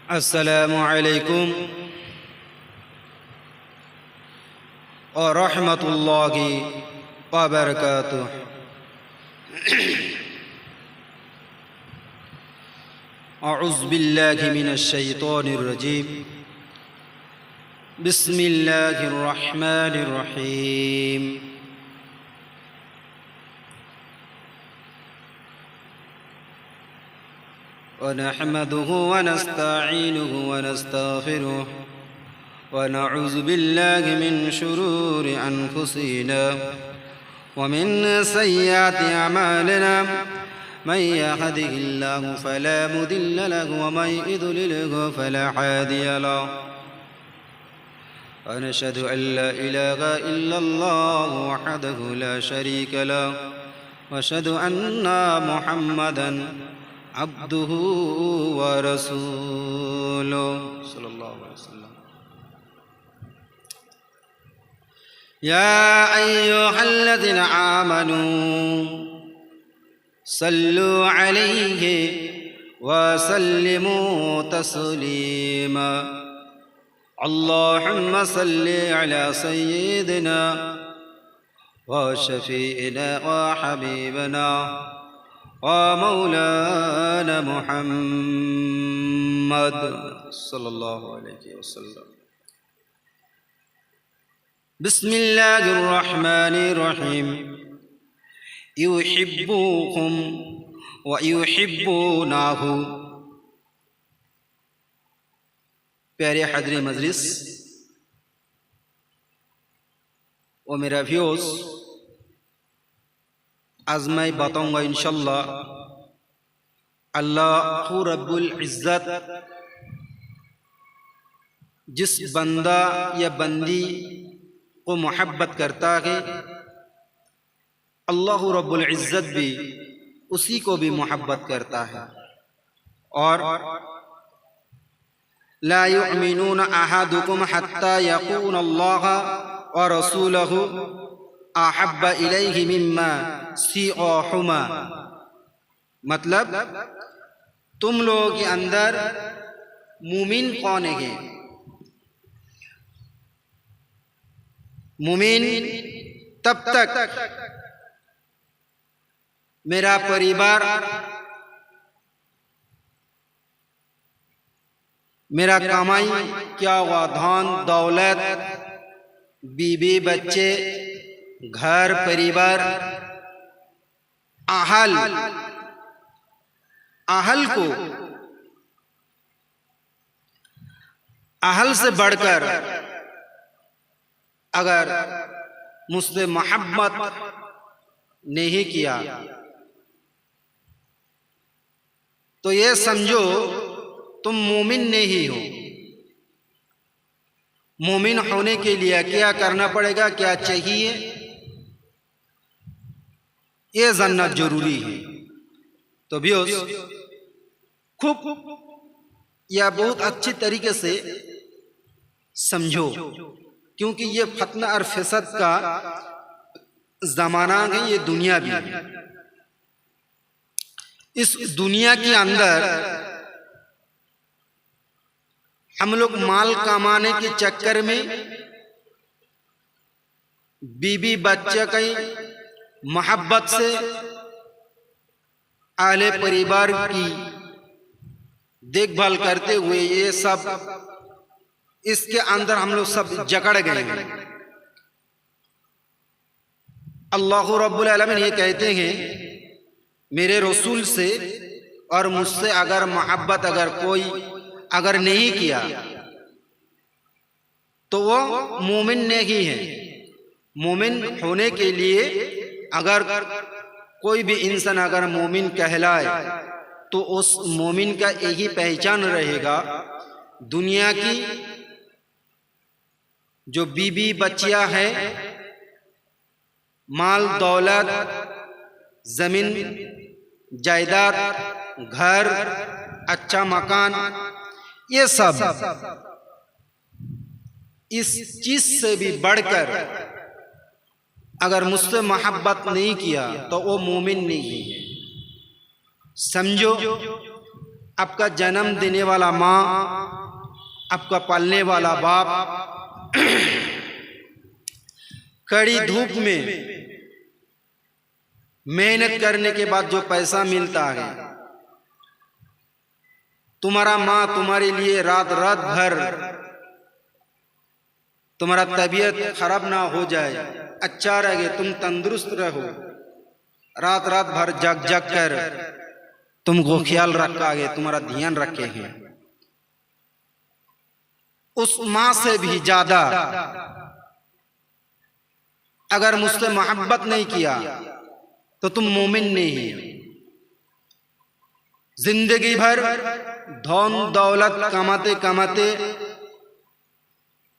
अस्सलामु अलैकुम और रहमतुल्लाहि व बरकातुहू। अऊज़ु बिल्लाहि मिनश शैतानिर रजीम। बिस्मिल्लाहिर रहमानिर रहीम। व नहमदुहु व नस्तईनुहु व नस्तगफिरुहु व नऊज़ु बिल्लाहि मिन शुरूरि अनफुसिना व मिन सय्यिआति अमालिना मन यहदिहिल्लाहु फला मुदिल्ल लहु व मन युद्लिलहु फला हादिय लहु। व नशहदु अन ला इलाहा इल्लल्लाहु वहदहु ला शरीक लहु व अशहदु अन्ना मुहम्मदन अब्दुहु व रसूलुहु सल्लल्लाहु अलैहि वसल्लम। या अय्युहल्लज़ीना आमनू सल्लु अलैहि व सल्लिमू तस्लीमा। अल्लाहुम्मा सल्लि अला सय्यिदिना व शफीइना व हबीबना व मौलाना मुहम्मद सल्लल्लाहु अलैहि वसल्लम। बिस्मिल्लाहिर रहमानिर रहीम। युहिब्बुकुम व युहिब्बुनाहु। प्यारे हाज़िरीन मजलिस और मेरा व्यूअर्स, आज मैं बताऊंगा इंशाअल्लाह अल्लाह रब्बुल इज़्ज़त जिस बंदा या बंदी को मोहब्बत करता है, अल्लाह रब्बुल इज़्ज़त भी उसी को भी मोहब्बत करता है। और ला युमिनून अहदुकुम हत्ता यकून अल्लाह व रसूलहु अहब्बा इलैहि मिम्मा सिवाहुमा। मतलब तुम लोगों के अंदर मुमिन कौन है? मुमिन तब तक मेरा परिवार, मेरा कमाई क्या हुआ, धन दौलत, बीबी बच्चे, घर परिवार, आहल को आहल से बढ़कर अगर मुझसे मोहब्बत नहीं किया तो ये समझो तुम मोमिन नहीं हो। मोमिन होने के लिए क्या करना पड़ेगा, क्या चाहिए, ये जानना जरूरी है। तो भी खूब या बहुत अच्छी तरीके से समझो, क्योंकि ये फतना और फसाद का जमाना है, ये दुनिया भी है। इस दुनिया के अंदर हम लोग माल कमाने के चक्कर में बीबी बच्चे की मोहब्बत से आले परिवार की देखभाल करते हुए ये सब इसके अंदर हम लोग सब जकड़ गए हैं। अल्लाह रब्बुल आलमीन ये कहते हैं मेरे रसूल से और मुझसे अगर मोहब्बत अगर नहीं किया तो वो मोमिन नहीं है। मोमिन होने के लिए अगर कोई भी इंसान अगर मोमिन कहलाए तो उस मोमिन का यही पहचान रहेगा, दुनिया की जो बीबी बच्चियां हैं, माल दौलत, जमीन जायदाद, घर, अच्छा मकान, ये सब इस चीज से भी बढ़कर अगर मुझसे मोहब्बत नहीं किया तो वो मोमिन नहीं है। समझो आपका जन्म देने वाला माँ, आपका पालने वाला बाप कड़ी धूप में मेहनत करने के बाद जो पैसा मिलता है, तुम्हारा माँ तुम्हारे लिए रात रात भर, तुम्हारा तबीयत खराब ना हो जाए, अच्छा रहे, तुम तंदुरुस्त रहो, रात रात भर जग जग कर तुमको ख्याल रखा है, तुम्हारा ध्यान रखे हैं। उस माँ से भी ज्यादा अगर मुझसे मोहब्बत नहीं किया तो तुम मोमिन नहीं हो। जिंदगी भर धन दौलत कमाते कमाते,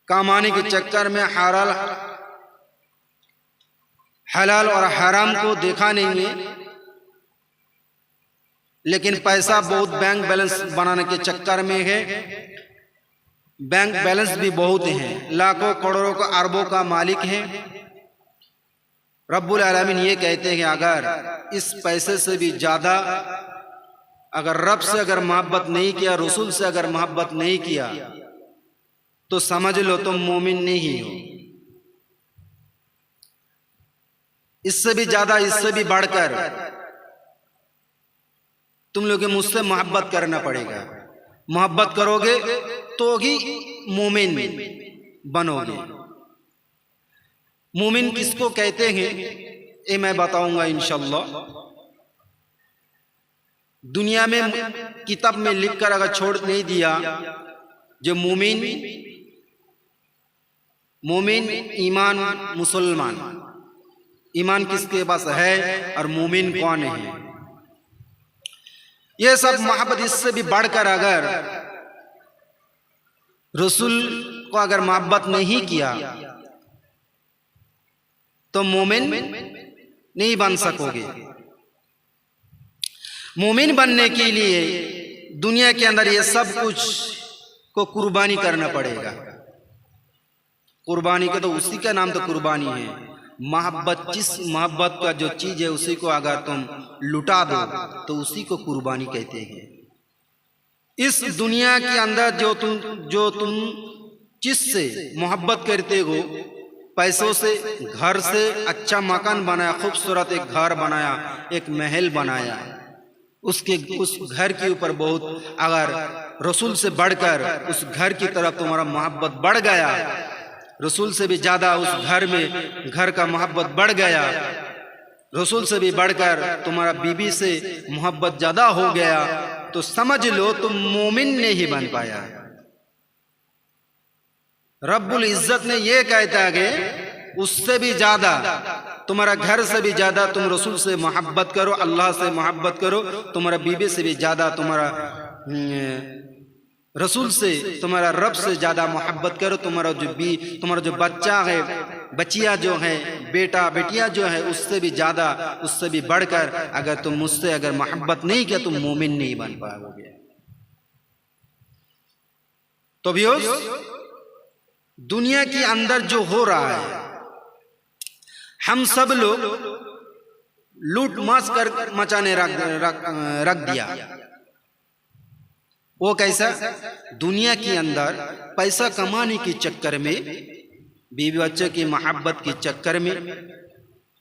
कमाने के चक्कर में हलाल और हराम को देखा नहीं है, लेकिन पैसा बहुत बैंक बैलेंस बनाने के चक्कर में है। बैंक बैलेंस भी बहुत है, लाखों करोड़ों का अरबों का मालिक है। रब्बुल आलमीन ये कहते हैं अगर इस पैसे से भी ज्यादा अगर रब से अगर मोहब्बत नहीं किया, रसूल से अगर मोहब्बत नहीं किया, तो समझ लो तुम मोमिन नहीं हो। इससे भी ज्यादा, इससे भी बढ़कर तुम लोग मुझसे मोहब्बत करना पड़ेगा। मोहब्बत करोगे तो ही मोमिन बनोगे। मोमिन किसको कहते हैं ये मैं बताऊंगा इंशाअल्लाह। दुनिया में किताब में लिखकर अगर छोड़ नहीं दिया, जो मोमिन, ईमान, मुसलमान, ईमान किसके पास है और मोमिन कौन है, ये सब मोहब्बत। इससे भी बढ़कर अगर रसूल को अगर मोहब्बत नहीं किया तो मोमिन नहीं बन सकोगे। मोमिन बनने के लिए दुनिया के अंदर ये सब कुछ को कुर्बानी करना पड़ेगा। कुर्बानी का तो उसी का नाम तो कुर्बानी है। मोहब्बत, जिस मोहब्बत का जो चीज है उसी को अगर तुम लुटा दो तो उसी को कुर्बानी कहते हैं। इस दुनिया के अंदर जो तुम जिससे मोहब्बत करते हो, पैसों से, घर से, अच्छा मकान बनाया, खूबसूरत एक घर बनाया, एक महल बनाया, उस घर के ऊपर बहुत अगर रसूल से बढ़कर उस घर की तरफ तुम्हारा मोहब्बत बढ़ गया, रसूल से भी ज्यादा उस घर का मोहब्बत बढ़ गया, रसूल से भी बढ़कर तुम्हारा बीबी से मोहब्बत ज्यादा हो गया, तो समझ लो तुम मोमिन नहीं बन पाया। रब्बुल इज्जत ने यह कहता है कि उससे भी ज्यादा, तुम्हारा घर से भी ज्यादा तुम रसूल से मोहब्बत करो, अल्लाह से मोहब्बत करो, तुम्हारा बीबी से भी ज्यादा तुम्हारा रसूल से, तुम्हारा रब से ज्यादा मोहब्बत करो। तुम्हारा जो बच्चा है, बच्चियां जो है, बेटा बेटियां जो है, उससे भी ज्यादा, उससे भी बढ़कर अगर तुम मुझसे अगर मोहब्बत नहीं किया तुम मोमिन नहीं बन पाओगे। तो भी दुनिया के अंदर जो हो रहा है, हम सब लोग लूट मास कर मचाने रख दिया। वो कैसा? दुनिया के अंदर पैसा कमाने के चक्कर में, बीवी बच्चे की मोहब्बत के चक्कर में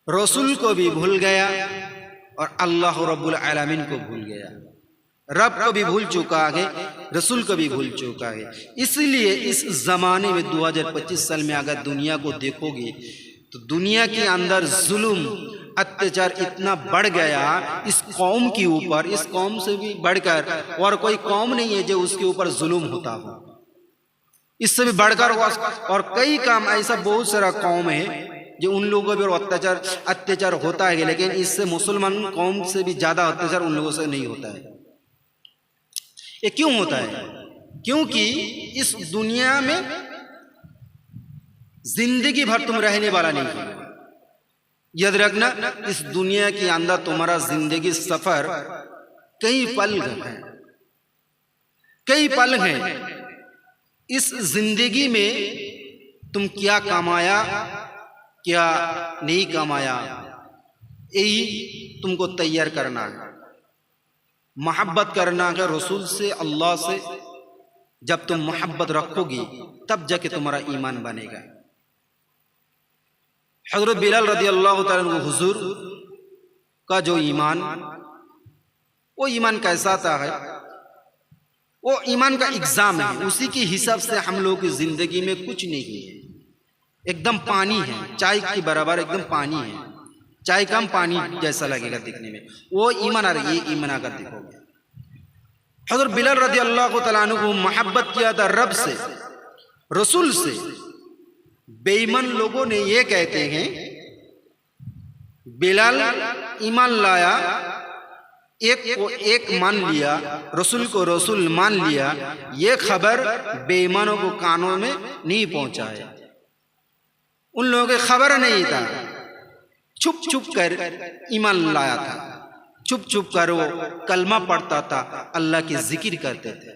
रसूल को भी भूल गया और अल्लाह रब्बुल आलमीन को भूल गया। रब को भी भूल चुका है, रसूल को भी भूल चुका है। इसलिए इस जमाने में 2025 साल में अगर दुनिया को देखोगे तो दुनिया के अंदर जुल्म, अत्याचार इतना बढ़ गया इस कौम के ऊपर, इस कौम से भी बढ़कर और कोई कौम नहीं है जो उसके ऊपर जुल्म होता हो। इससे भी बढ़कर और कई काम ऐसा बहुत सारा कौम है जो उन लोगों पर अत्याचार होता है, लेकिन इससे मुसलमान कौम से भी ज्यादा अत्याचार उन लोगों से नहीं होता है। ये क्यों होता है? क्योंकि इस दुनिया में जिंदगी भर तुम रहने वाला नहीं हो। याद रखना, इस दुनिया के अंदर तुम्हारा जिंदगी सफर कई पल हैं, कई पल हैं। इस जिंदगी में तुम क्या कमाया, क्या नहीं कमाया, यही तुमको तैयार करना है। मोहब्बत करना है रसूल से, अल्लाह से। जब तुम मोहब्बत रखोगी तब जाके तुम्हारा ईमान बनेगा। हज़रत बिलाल रज़ी अल्लाह तआला अन्हु हुजूर का जो ईमान, वो ईमान कैसा था है, वो ईमान का एग्जाम है। उसी के हिसाब से हम लोगों की जिंदगी में कुछ नहीं है, एकदम पानी है, चाय के बराबर एकदम पानी है। चाय कम पानी जैसा लगेगा दिखने में, वो ईमान। आ रही है ईमान अगर देखोगे। हज़रत बिलाल रज़ी अल्लाह तआला अन्हु को मोहब्बत किया था रब से, रसूल से। बेईमान लोगों ने ये कहते हैं बिलाल ईमान लाया, एक को एक मान लिया, रसूल को रसूल मान लिया, ये खबर बेईमानों को कानों में नहीं पहुंचा है। उन लोगों को खबर नहीं था, छुप छुप कर ईमान लाया था, छुप छुप कर वो कलमा पढ़ता था, अल्लाह की जिक्र करते थे,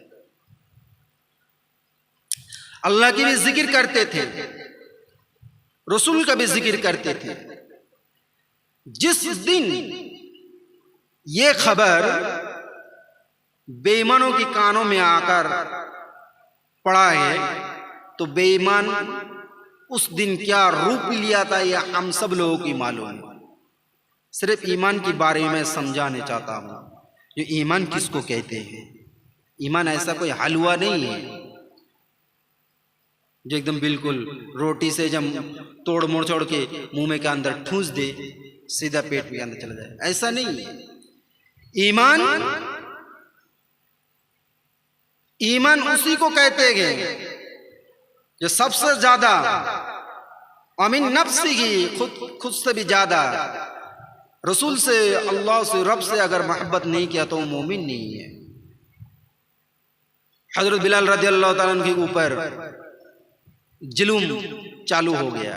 अल्लाह की भी जिक्र करते थे, रसूल का भी जिक्र करते थे। जिस दिन ये खबर बेईमानों की कानों में आकर पड़ा है, तो बेईमान उस दिन क्या रूप लिया था यह हम सब लोगों की मालूम है। सिर्फ ईमान के बारे में समझाने चाहता हूँ, जो ईमान किसको कहते हैं। ईमान ऐसा कोई हलवा नहीं है जो एकदम बिल्कुल रोटी से जब तोड़ मोड़ छोड़ के मुंह में के अंदर ठूस दे, सीधा पेट के अंदर चला जाए, ऐसा नहीं है। ईमान, ईमान उसी को कहते हैं जो सबसे ज्यादा अमीन नफ्सी ही, खुद से भी ज्यादा रसूल से, अल्लाह से, रब से अगर मोहब्बत नहीं किया तो वो मोमिन नहीं है। हजरत बिलाल रज़ी अल्लाह तआला अन्हु के ऊपर जुल्म चालू हो गया,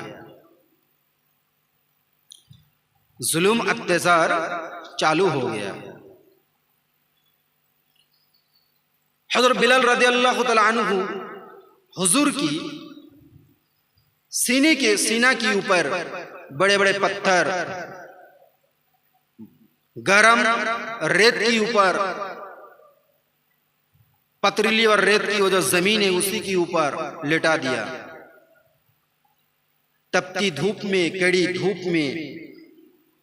जुल्म अत्याचार चालू हो गया। हजरत बिलाल रज़ी अल्लाह तआला अन्हु हुजूर की सीना के ऊपर बड़े बड़े पत्थर, गरम रेत के ऊपर, पथरीली और रेत की वो जो जमीन है उसी के ऊपर लेटा दिया। तपती धूप में, कड़ी धूप में,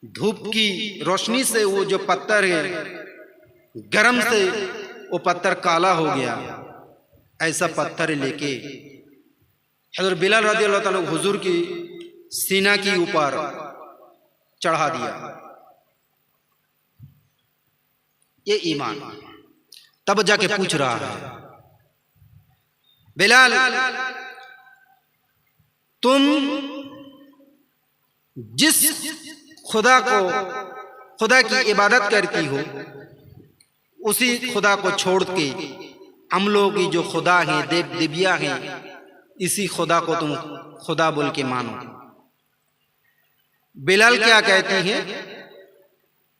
धूप की रोशनी से वो जो पत्थर है, गरम से वो पत्थर काला हो गया। ऐसा पत्थर लेके हज़रत बिलाल रज़ी अल्लाह तआला हुजूर की सीना के ऊपर चढ़ा दिया। ये ईमान। तब जाके पूछ रहा है, बिलाल तुम जिस खुदा की इबादत करती हो, उसी खुदा को छोड़ के हम लोग की जो खुदा है, देव देविया है, इसी खुदा को तुम खुदा बोल के मानो। बिलाल क्या कहती हैं,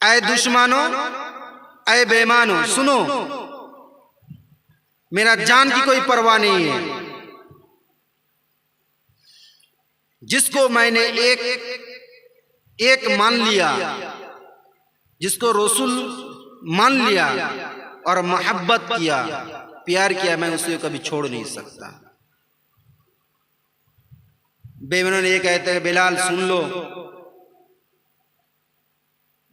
ऐ दुश्मनों, ऐ बेईमानों, सुनो, मेरा जान की कोई परवाह नहीं है। जिसको मैंने एक मान लिया, जिसको रसूल मान लिया और मोहब्बत किया, प्यार किया, मैं उसे कभी छोड़ नहीं सकता। बेईमानों ने ये कहते हैं, बिलाल सुन लो,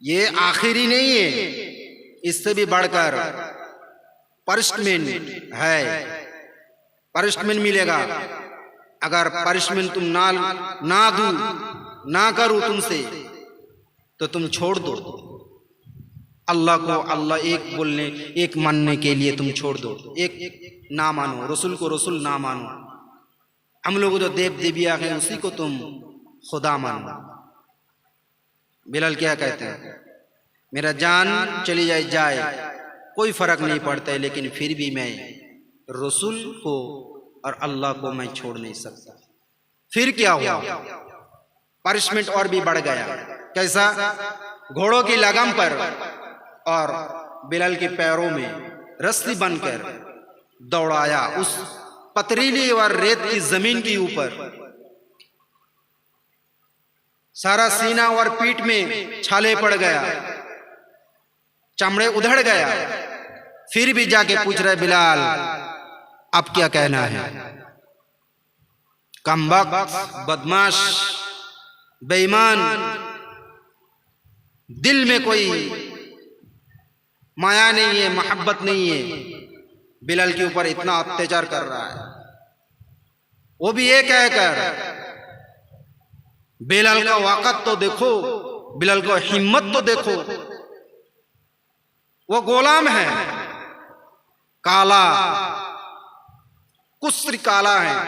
ये आखिरी नहीं है, इससे भी बढ़कर पनिशमेंट है, पनिशमेंट मिलेगा। अगर पनिशमेंट तुम ना करूं तुमसे तो तुम छोड़ दो अल्लाह को, अल्लाह एक बोलने, एक मानने के लिए तुम छोड़ दो, एक ना मानो, रसूल को रसूल ना मानो, हम लोग जो देव देविया हैं उसी को तुम खुदा मानो। बिलाल क्या कहते हैं, मेरा जान चली जाए कोई फर्क नहीं पड़ता है, लेकिन फिर भी मैं रसूल को और अल्लाह को मैं छोड़ नहीं सकता। फिर क्या हुआ, पनिशमेंट और भी बढ़ गया। कैसा, घोड़ों की लगाम पर और बिलाल के पैरों में रस्सी बनकर दौड़ाया उस पथरीली और रेत की जमीन के ऊपर। सारा सीना और पीठ में छाले पड़ गया, चमड़े उधड़ गया, फिर भी जाके पूछ रहे बिलाल अब क्या कहना है। कमबख्त, बदमाश, बेईमान, दिल में कोई माया नहीं है, मोहब्बत नहीं है, बिलाल के ऊपर इतना अत्याचार कर रहा है। वो भी ये कहकर बिलाल का वक़्त तो देखो, बिलाल को हिम्मत तो देखो, वो गुलाम है, काला, कुस्र काला है,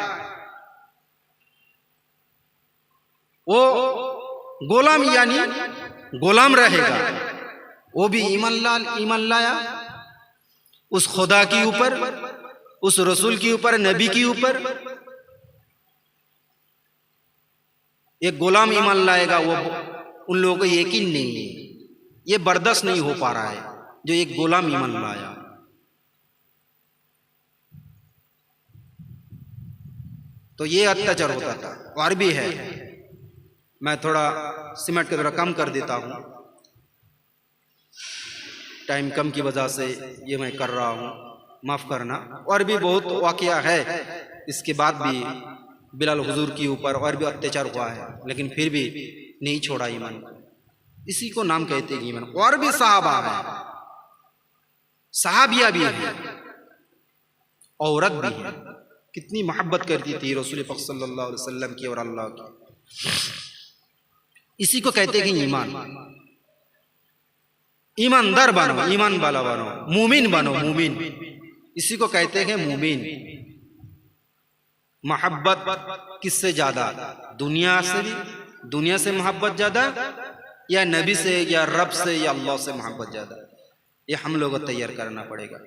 वो गुलाम यानी गुलाम रहेगा। वो भी ईमान लाया उस खुदा के ऊपर, उस रसूल के ऊपर, नबी के ऊपर। एक गुलाम ईमान लाएगा, वो उन लोगों को यकीन नहीं है, ये बर्दाश्त नहीं हो पा रहा है जो एक गुलाम ईमान लाया। तो ये अत्याचार होता था। और भी है, मैं थोड़ा सिमट के थोड़ा कम कर देता हूँ, टाइम कम की वजह से ये मैं कर रहा हूँ, माफ करना। और भी बहुत वाकया है, इसके बाद भी बिलाल हुजूर के ऊपर और भी अत्याचार हुआ है, लेकिन फिर भी नहीं छोड़ा ईमान को। इसी को नाम कहते हैं ईमान। और भी सहाबा है, सहाबिया भी है, औरत भी है, कितनी मोहब्बत करती थी रसूल पाक सल्लल्लाहु अलैहि वसल्लम की और अल्लाह की। इसी को कहते हैं कि ईमान। ईमानदार बनो, ईमान वाला बनो, मुमिन बनो, मुमिन, इसी को कहते हैं मुमिन। मोहब्बत किससे ज्यादा? दुनिया से भी, दुनिया से मोहब्बत ज्यादा, या नबी से, या रब से, या अल्लाह से मोहब्बत ज्यादा? ये हम लोगों को तैयार करना पड़ेगा।